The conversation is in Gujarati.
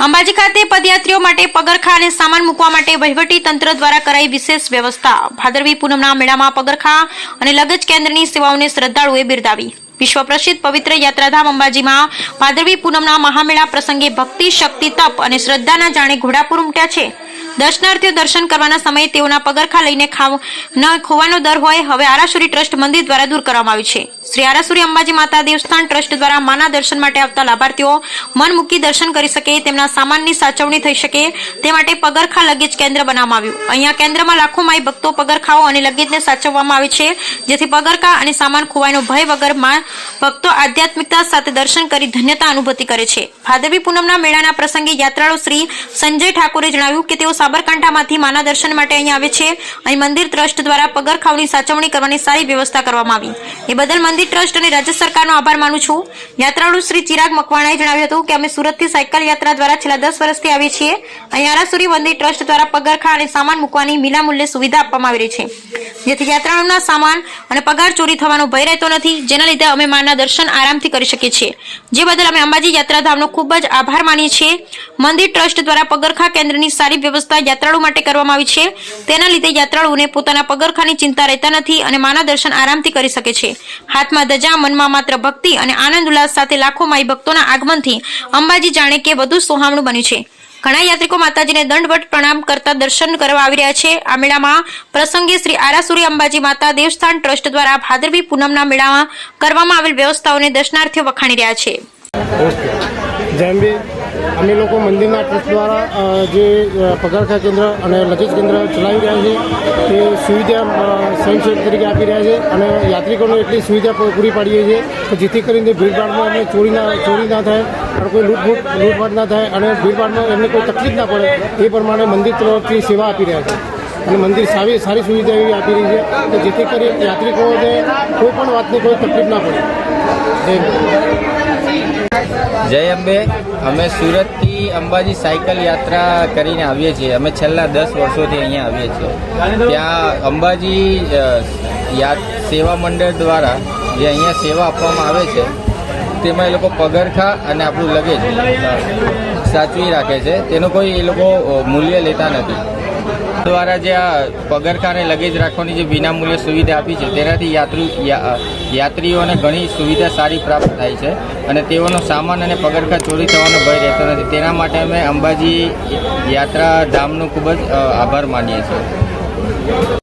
અંબાજી ખાતે પદયાત્રીઓ માટે પગરખા અને સામાન મૂકવા માટે વહીવટી તંત્ર દ્વારા કરાઈ વિશેષ વ્યવસ્થા। ભાદરવી પૂનમના મેળામાં પગરખા અને લગજ કેન્દ્રની સેવાઓને શ્રદ્ધાળુઓએ બિરદાવી। વિશ્વ પ્રસિદ્ધ પવિત્ર યાત્રાધામ અંબાજીમાં ભાદરવી પૂનમના મહામેળા પ્રસંગે ભક્તિ, શક્તિ, તપ અને શ્રદ્ધાના જાણે ઘોડાપુર ઉમટ્યા છે। દર્શનાર્થીઓ દર્શન કરવાના સમયે તેઓના પગરખા લઈને ખોવાનો દર હોય હવે આરાસુરી ટ્રસ્ટ મંદિર દ્વારા દૂર કરવામાં આવ્યું છે। શ્રી આરાસુરી અંબાજી માતા દેવસ્થાન ટ્રસ્ટ દ્વારા માના દર્શન માટે આવતા લાભાર્થીઓ મન મૂકી દર્શન કરી શકે, તેમના સામાનની સાચવણી થઈ શકે તે માટે પગરખા લગેજ કેન્દ્ર બનાવવામાં આવ્યું। અહીંયા કેન્દ્રમાં લાખો માઈ ભક્તો પગરખાઓ અને લગેજને સાચવવામાં આવે છે, જેથી પગરખા અને સામાન ખોવાયનો ભય વગર ભક્તો આધ્યાત્મિકતા સાથે દર્શન કરી ધન્યતા અનુભૂતિ કરે છે। ભાદરવી પૂનમના મેળાના પ્રસંગે યાત્રાળુ શ્રી સંજય ઠાકોરે જણાવ્યું કે તેઓ સાબરકાંઠામાંથી માના દર્શન માટે અહીં આવે છે। અહીં મંદિર ટ્રસ્ટ દ્વારા પગરખાઓની સાચવણી કરવાની સારી વ્યવસ્થા કરવામાં આવી, એ બદલ મંદિર ટ્રસ્ટ અને રાજ્ય સરકારનો આભાર માનું છું। યાત્રાળુ શ્રી ચિરાગ મકવાણાએ જણાવ્યું હતું કે અમે સુરતથી સાયકલ યાત્રા દ્વારા છેલ્લા 10 વર્ષથી આવીએ છીએ। અહીં આરાસુરી મંદિર ટ્રસ્ટ દ્વારા પગરખા અને સામાન મૂકવાની વિનામૂલ્યે સુવિધા આપવામાં આવી રહી છે, જેથી યાત્રાળુના સામાન અને પગાર ચોરી થવાનો ભય રહેતો નથી, જેના લીધે અમે માના દર્શન આરામથી કરી શકીએ છીએ, જે બદલ અમે અંબાજી યાત્રાધામનો ખૂબ જ આભાર માનીએ છીએ। મંદિર ટ્રસ્ટ દ્વારા પગરખા કેન્દ્રની સારી વ્યવસ્થા યાત્રાળુ માટે કરવામાં આવી છે, તેના લીધે યાત્રાળુઓને પોતાના પગરખાની ચિંતા રહેતા નથી અને માના દર્શન આરામથી કરી શકે છે। હાથમાં ધજા, મનમાં માત્ર ભક્તિ અને આનંદ ઉલ્લાસ સાથે લાખો માઈ ભક્તોના આગમનથી અંબાજી જાણે કે વધુ સોહામણું બન્યું છે। ઘણા યાત્રિકો માતાજીને દંડવત પ્રણામ કરતા દર્શન કરવા આવી રહ્યા છે। આ મેળામાં પ્રસંગે શ્રી આરાસુરી અંબાજી માતા દેવસ્થાન ટ્રસ્ટ દ્વારા ભાદરવી પૂનમના મેળામાં કરવામાં આવેલ વ્યવસ્થાઓને દર્શનાર્થીઓ વખાણી રહ્યા છે। જય અમે લોકો મંદિરના ટ્રસ્ટ દ્વારા જે પગરખા કેન્દ્ર અને લગેજ કેન્દ્ર ચલાવી રહ્યા છે તે સુવિધા સ્વયંસેવક તરીકે આપી રહ્યા છે અને યાત્રિકોને એટલી સુવિધા પૂરી પાડીએ છીએ કે જેથી કરીને ભીડભાડમાં એમને ચોરી ના થાય અને કોઈ લૂંટફાટ ના થાય અને ભીડભાડમાં એમને કોઈ તકલીફ ના પડે એ પ્રમાણે મંદિર તરફથી સેવા આપી રહ્યા છે અને મંદિર સારી સુવિધા એવી આપી રહી છે કે જેથી કરી યાત્રિકોને કોઈ પણ વાતની કોઈ તકલીફ ના પડે। જય અંબે। અમે સુરતથી અંબાજી સાયકલ યાત્રા કરીને આવીએ છીએ। અમે છેલ્લા 10 વર્ષોથી અહીંયા આવીએ છીએ। ત્યાં અંબાજી સેવા મંડળ દ્વારા જે અહીંયા સેવા આપવામાં આવે છે તેમાં એ લોકો પગરખા અને આપણું લગેજ સાચવી રાખે છે, તેનું કોઈ એ લોકો મૂલ્ય લેતા નથી। દ્વારા જે આ પગરખા અને લગેજ રાખવાની જે વિનામૂલ્ય સુવિધા આપી છે તેનાથી યાત્રીઓને ઘણી સુવિધા સારી પ્રાપ્ત થાય છે અને તેઓનો સામાન અને પગરખા ચોરી થવાનો ભય રહેતો નથી। તેના માટે અમે અંબાજી યાત્રાધામનો ખૂબ જ આભાર માનીએ છીએ।